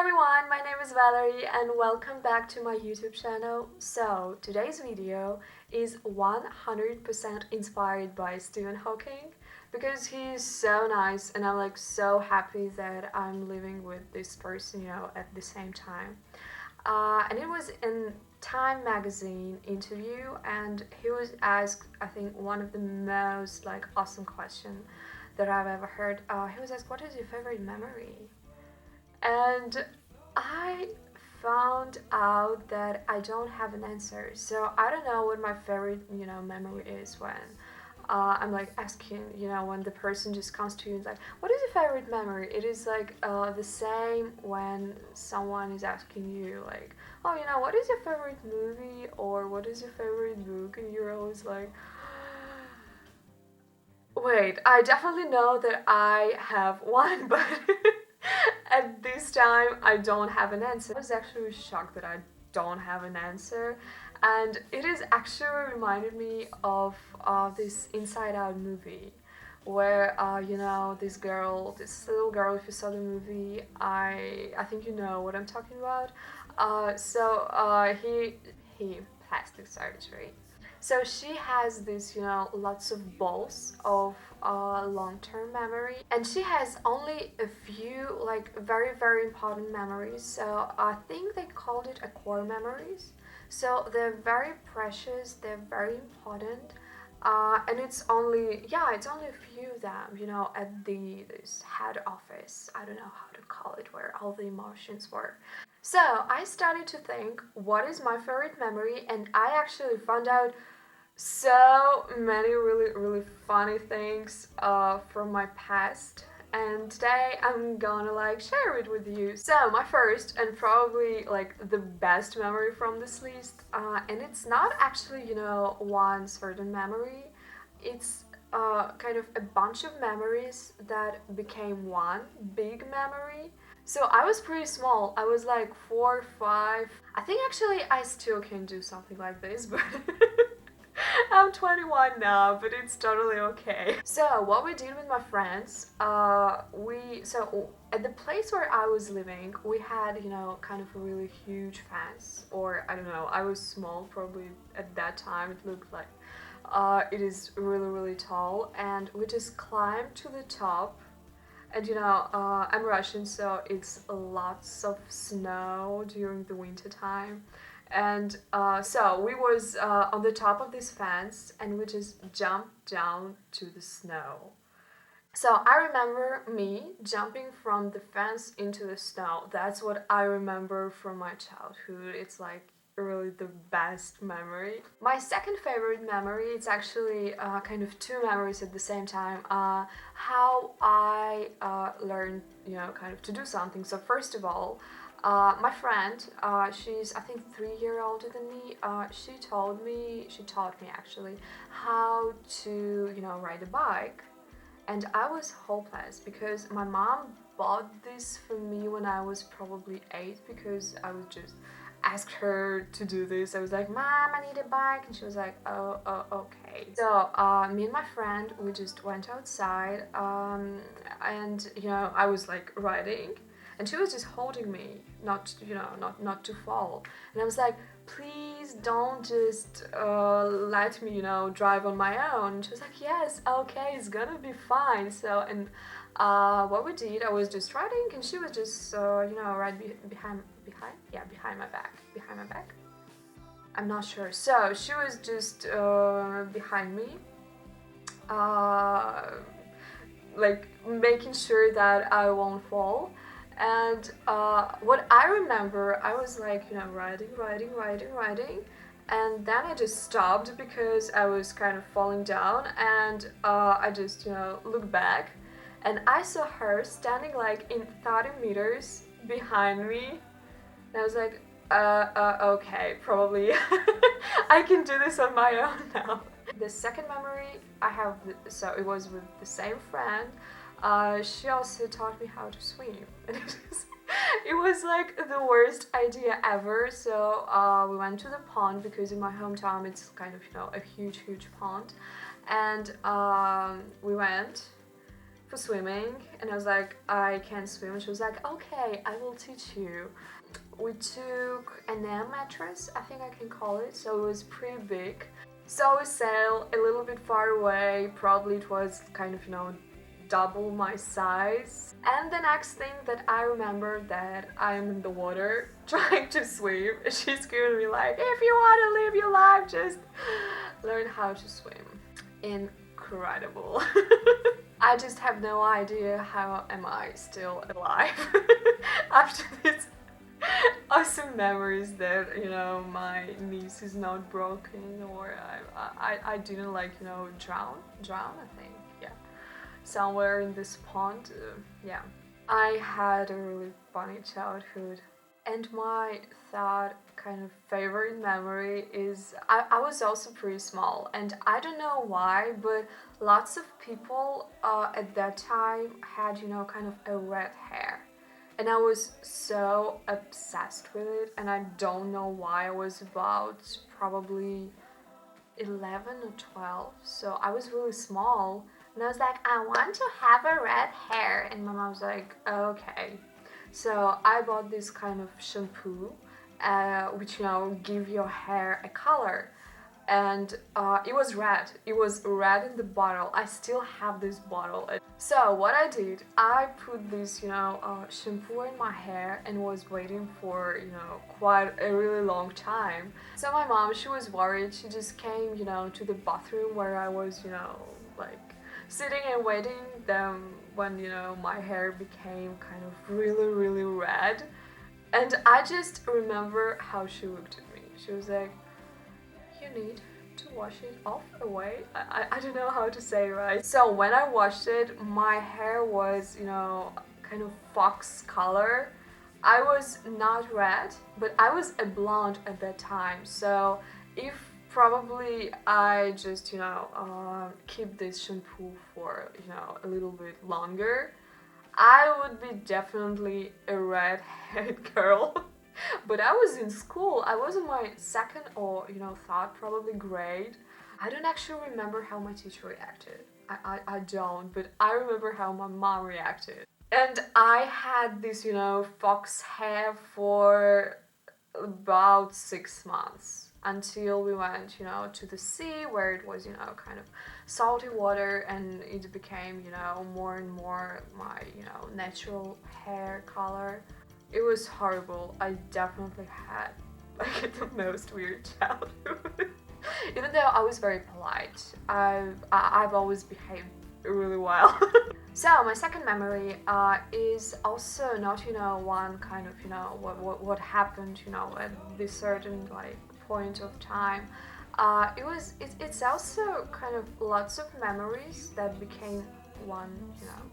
everyone, my name is Valerie and welcome back to my YouTube channel. So, today's video is 100% inspired by Stephen Hawking because he's so nice and I'm like so happy that I'm living with this person, at the same time. And it was in Time magazine interview and he was asked, I think, one of the most awesome question that I've ever heard. He was asked, what is your favorite memory? And I found out that I don't have an answer. So I don't know what my favorite, memory is when I'm like asking, when the person just comes to you and is like, what is your favorite memory? It is like the same when someone is asking you like, oh, what is your favorite movie or what is your favorite book? And you're always like, wait, I definitely know that I have one, but at this time I don't have an answer. I was actually shocked that I don't have an answer, and it is actually reminded me of this Inside Out movie where this little girl, if you saw the movie, I think you know what I'm talking about. He plastic surgery, so she has this, lots of balls of long-term memory, and she has only a few, very, very important memories. So I think they called it a core memories. So they're very precious, they're very important, and it's only a few of them, at this head office. I don't know how to call it, where all the emotions were. So I started to think, what is my favorite memory? And I actually found out so many really, really funny things from my past. And today I'm gonna share it with you. So my first and probably the best memory from this list, and it's not actually one certain memory. It's kind of a bunch of memories that became one big memory. So I was pretty small. I was like 4, 5. I think actually I still can do something like this, but I'm 21 now, but it's totally okay. So what we did with my friends, at the place where I was living, we had, kind of a really huge fence, or I don't know, I was small, probably at that time it looked like it is really, really tall, and we just climbed to the top. And I'm Russian, so it's lots of snow during the winter time. And so we was on the top of this fence and we just jumped down to the snow. So I remember me jumping from the fence into the snow. That's what I remember from my childhood. It's really the best memory. My second favorite memory, it's actually kind of two memories at the same time. How I learned, kind of to do something. So first of all, my friend, she's I think 3 years older than me. She taught me actually how to, ride a bike, and I was hopeless because my mom bought this for me when I was probably 8 because I would just ask her to do this. I was like, Mom, I need a bike, and she was like, oh, okay. So me and my friend, we just went outside, and I was riding, and she was just holding me, not to fall. And I was like, please don't just let me, drive on my own. And she was like, yes, okay, it's gonna be fine. So, and what we did, I was just riding, and she was just, right behind my back. I'm not sure. So she was just behind me, uh, making sure that I won't fall. And what I remember, I was riding, and then I just stopped because I was kind of falling down, and I just, looked back, and I saw her standing in 30 meters behind me, and I was like, okay, probably I can do this on my own now. The second memory I have, so it was with the same friend. She also taught me how to swim, and it was the worst idea ever. So we went to the pond because in my hometown it's kind of a huge pond, and we went. for swimming, and I was like, I can't swim. And she was like, okay, I will teach you. We took an air mattress, I think I can call it, so it was pretty big. So we sailed a little bit far away, probably it was kind of, double my size. And the next thing that I remember that I'm in the water trying to swim, she's giving me like, if you want to live your life, just learn how to swim. Incredible. I just have no idea how am I still alive after this awesome memories that my niece is not broken, or I didn't like drown, I think, yeah, somewhere in this pond. Yeah, I had a really funny childhood. And my third kind of favorite memory is I was also pretty small, and I don't know why, but lots of people at that time had kind of a red hair, and I was so obsessed with it, and I don't know why. I was about probably 11 or 12, so I was really small, and I was like, I want to have a red hair, and my mom was like, okay. So I bought this kind of shampoo, which give your hair a color, and it was red. It was red in the bottle. I still have this bottle. So what I did, I put this shampoo in my hair and was waiting for quite a really long time. So my mom, she was worried. She just came to the bathroom where I was like sitting and waiting. Then when my hair became kind of really red, and I just remember how she looked at me. She was like, you need to wash it off away. I don't know how to say, right? So when I washed it, my hair was kind of fox color. I was not red, but I was a blonde at that time. So if probably I just keep this shampoo for a little bit longer, I would be definitely a redhead girl. But I was in school. I was in my second or third probably grade. I don't actually remember how my teacher reacted. I don't, but I remember how my mom reacted. And I had this fox hair for about 6 months, until we went to the sea, where it was kind of salty water, and it became more and more my natural hair color. It was horrible. I definitely had like the most weird childhood. Even though I was very polite, I've always behaved really well. So my second memory is also not one kind of what happened at this certain like point of time. It's also kind of lots of memories that became one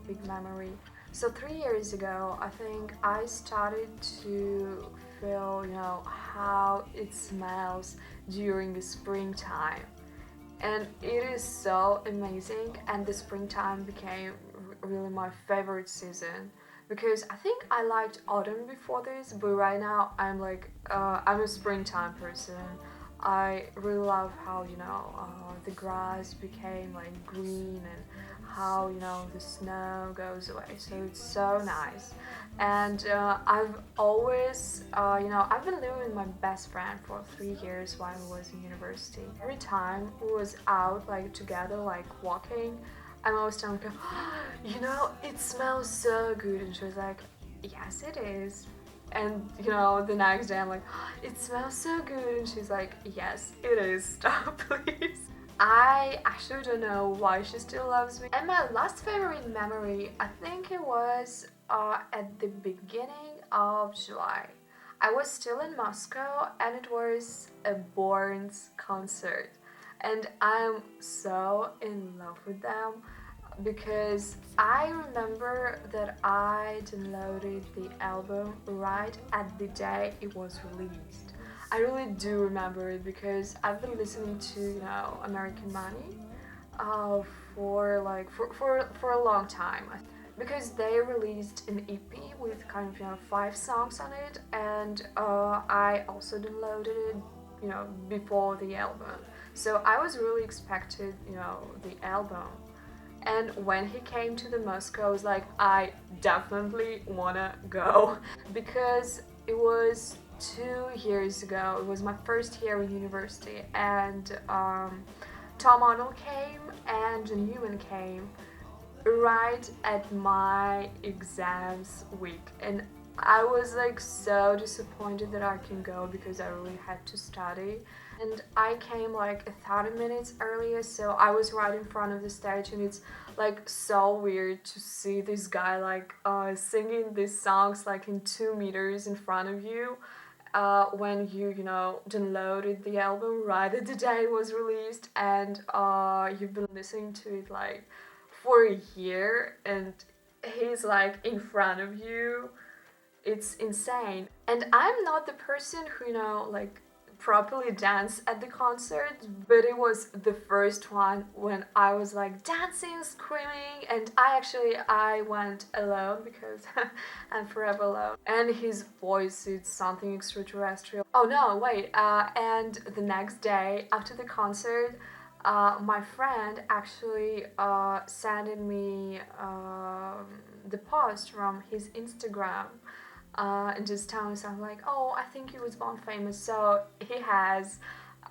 big memory. So 3 years ago, I think I started to feel how it smells during the springtime, and it is so amazing. And the springtime became really my favorite season, because I think I liked autumn before this, but right now I'm like I'm a springtime person. I really love how the grass became like green, and how the snow goes away, so it's so nice. And I've always I've been living with my best friend for 3 years while I was in university. Every time we was out like together, like walking, I'm always telling her, it smells so good, and she was like, yes it is. And the next day I'm like, it smells so good, and she's like, yes it is, stop please. I actually don't know why she still loves me. And my last favorite memory, I think it was at the beginning of July. I was still in Moscow, and it was a Borns concert, and I'm so in love with them, because I remember that I downloaded the album right at the day it was released. I really do remember it, because I've been listening to American Money for a long time, because they released an EP with kind of 5 songs on it, and I also downloaded it before the album, so I was really expected the album. And when he came to the Moscow, I was like, I definitely wanna go because it was 2 years ago. It was my first year in university, and Tom Arnold came and John Newman came right at my exams week, and I was like so disappointed that I can go because I really had to study. And I came like 30 minutes earlier, so I was right in front of the stage, and it's like so weird to see this guy like singing these songs like in 2 meters in front of you when you know downloaded the album right at the day it was released, and you've been listening to it like for a year, and he's like in front of you. It's insane. And I'm not the person who, like properly dance at the concert, but it was the first one when I was like dancing, screaming, and I went alone because I'm forever alone. And his voice is something extraterrestrial. Oh no, wait. And the next day after the concert, my friend actually sent me the post from his Instagram and just telling me something like, oh, I think he was born famous. So he has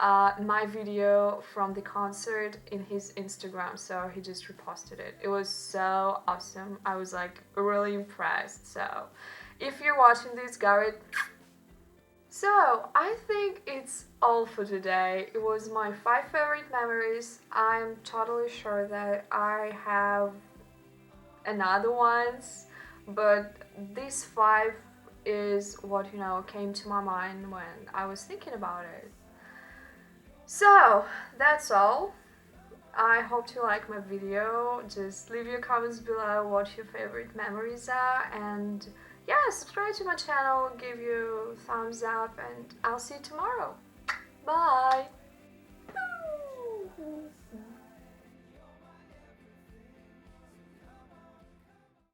my video from the concert in his Instagram, so he just reposted it. It was so awesome. I was like really impressed. So if you're watching this, Garrett, so I think it's all for today. It was my 5 favorite memories. I'm totally sure that I have another ones, but these 5 is what came to my mind when I was thinking about it. So that's all. I hope you like my video. Just leave your comments below what your favorite memories are, and yeah, subscribe to my channel, give you thumbs up, and I'll see you tomorrow. Bye!